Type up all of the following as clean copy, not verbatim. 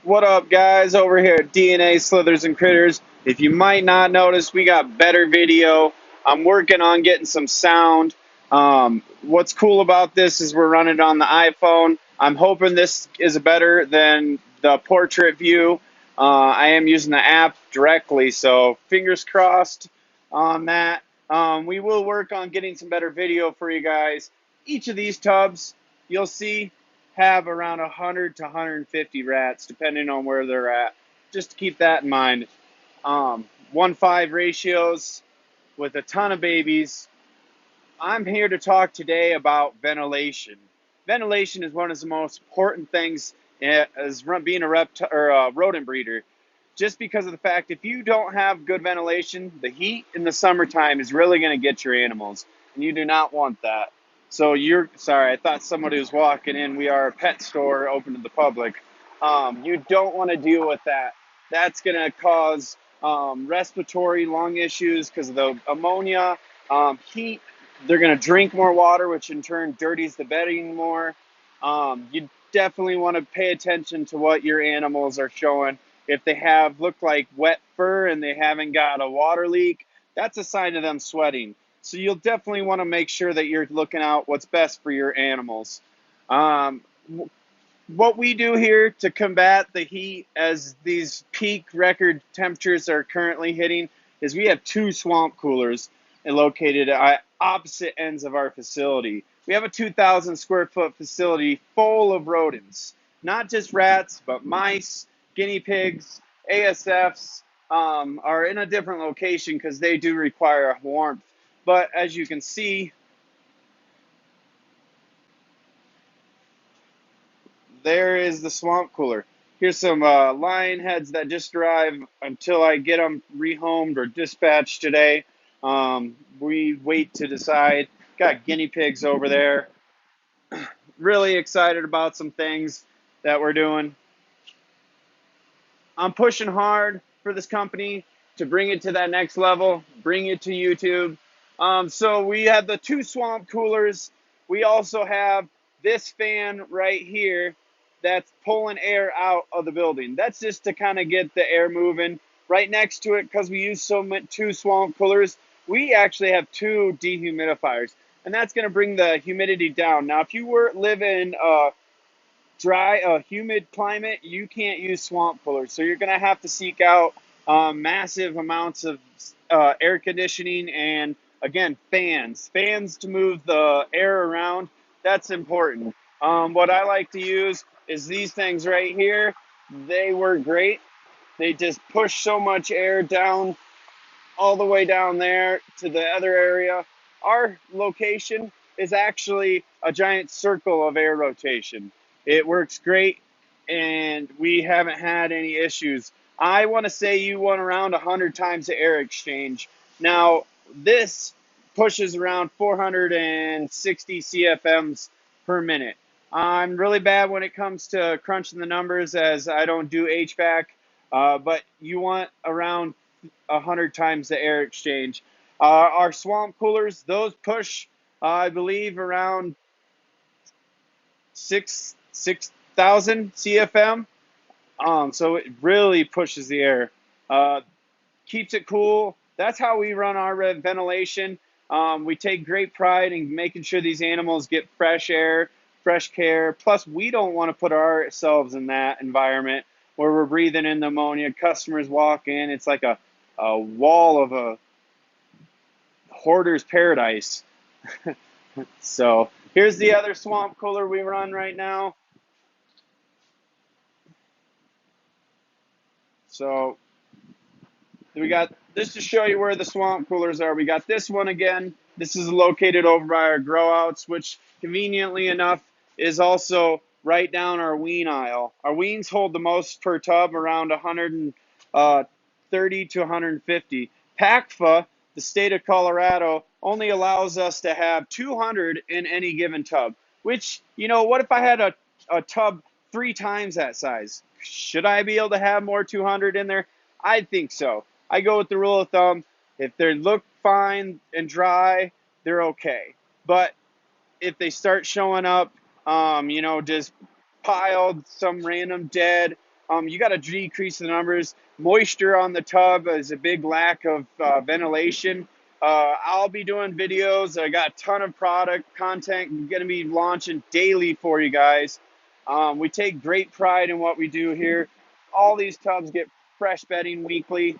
What up, guys? Over here at DNA Slithers and Critters. If you might not notice, we got better video. I'm working on getting some sound. What's cool about this is we're running it on the iPhone. I'm hoping this is better than the portrait view. I am using the app directly, so fingers crossed on that. We will work on getting some better video for you guys. Each of these tubs, you'll see, have around 100 to 150 rats, depending on where they're at. Just to keep that in mind. 1:5 ratios with a ton of babies. I'm here to talk today about ventilation. Ventilation is one of the most important things as being a rodent breeder. Just because of the fact, if you don't have good ventilation, the heat in the summertime is really going to get your animals, and you do not want that. So sorry, I thought somebody was walking in. We are a pet store open to the public. You don't want to deal with that. That's going to cause respiratory lung issues because of the ammonia, heat. They're going to drink more water, which in turn dirties the bedding more. You definitely want to pay attention to what your animals are showing. If they look like wet fur and they haven't got a water leak, that's a sign of them sweating. So you'll definitely want to make sure that you're looking out what's best for your animals. Um, what we do here to combat the heat as these peak record temperatures are currently hitting is we have two swamp coolers located at opposite ends of our facility. We have a 2,000 square foot facility full of rodents, not just rats, but mice, guinea pigs, ASFs are in a different location because they do require warmth. But as you can see, there is the swamp cooler. Here's some lion heads that just arrived until I get them rehomed or dispatched today. We wait to decide. Got guinea pigs over there. Really excited about some things that we're doing. I'm pushing hard for this company to bring it to that next level, bring it to YouTube. So we have the two swamp coolers. We also have this fan right here that's pulling air out of the building. That's just to kind of get the air moving. Right next to it, because we use two swamp coolers, we actually have two dehumidifiers, and that's going to bring the humidity down. Now, if you live in dry, humid climate, you can't use swamp coolers. So you're going to have to seek out massive amounts of air conditioning and, again, fans to move the air around. That's important. What I like to use is these things right here. They work great. They just push so much air down all the way down there to the other area. Our location is actually a giant circle of air rotation. It works great, and we haven't had any issues. I want to say you went around 100 times the air exchange. Now, this pushes around 460 CFMs per minute. I'm really bad when it comes to crunching the numbers as I don't do HVAC, but you want around 100 times the air exchange. Our swamp coolers, those push, I believe, around 6,000 CFM. So it really pushes the air, keeps it cool. That's how we run our ventilation. We take great pride in making sure these animals get fresh air, fresh care. Plus, we don't want to put ourselves in that environment where we're breathing in the ammonia. Customers walk in, it's like a wall of a hoarder's paradise. So here's the other swamp cooler we run right now. So we got this to show you where the swamp coolers are. We got this one again. This is located over by our grow outs, which conveniently enough is also right down our wean aisle. Our weans hold the most per tub, around 130 to 150. PACFA, the state of Colorado, only allows us to have 200 in any given tub, which, what if I had a tub 3 times that size? Should I be able to have more 200 in there? I think so. I go with the rule of thumb. If they look fine and dry, they're okay. But if they start showing up, just piled, some random dead, You got to decrease the numbers. Moisture on the tub is a big lack of ventilation. I'll be doing videos. I got a ton of product content going to be launching daily for you guys. We take great pride in what we do here. All these tubs get fresh bedding weekly.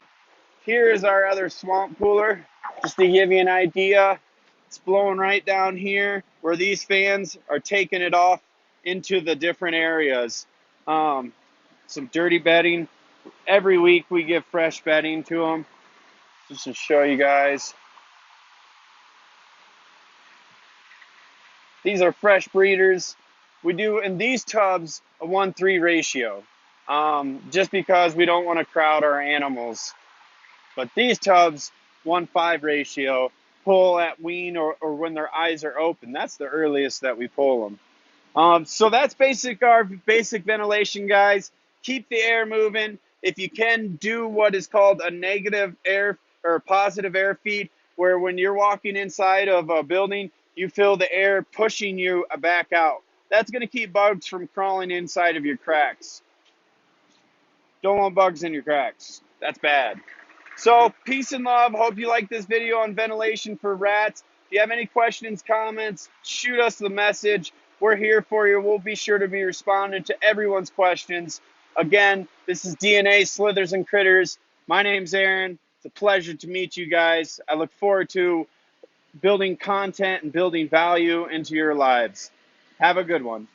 Here is our other swamp cooler, just to give you an idea. It's blowing right down here where these fans are taking it off into the different areas. Some dirty bedding. Every week we give fresh bedding to them. Just to show you guys. These are fresh breeders. We do in these tubs a 1:3 ratio, just because we don't want to crowd our animals. But these tubs, 1:5 ratio, pull at wean or when their eyes are open. That's the earliest that we pull them. So that's our basic ventilation, guys. Keep the air moving. If you can, do what is called a negative air or positive air feed, where when you're walking inside of a building, you feel the air pushing you back out. That's going to keep bugs from crawling inside of your cracks. Don't want bugs in your cracks. That's bad. So, peace and love. Hope you like this video on ventilation for rats. If you have any questions, comments, shoot us the message. We're here for you. We'll be sure to be responding to everyone's questions. Again, this is DNA Slithers and Critters. My name's Aaron. It's a pleasure to meet you guys. I look forward to building content and building value into your lives. Have a good one.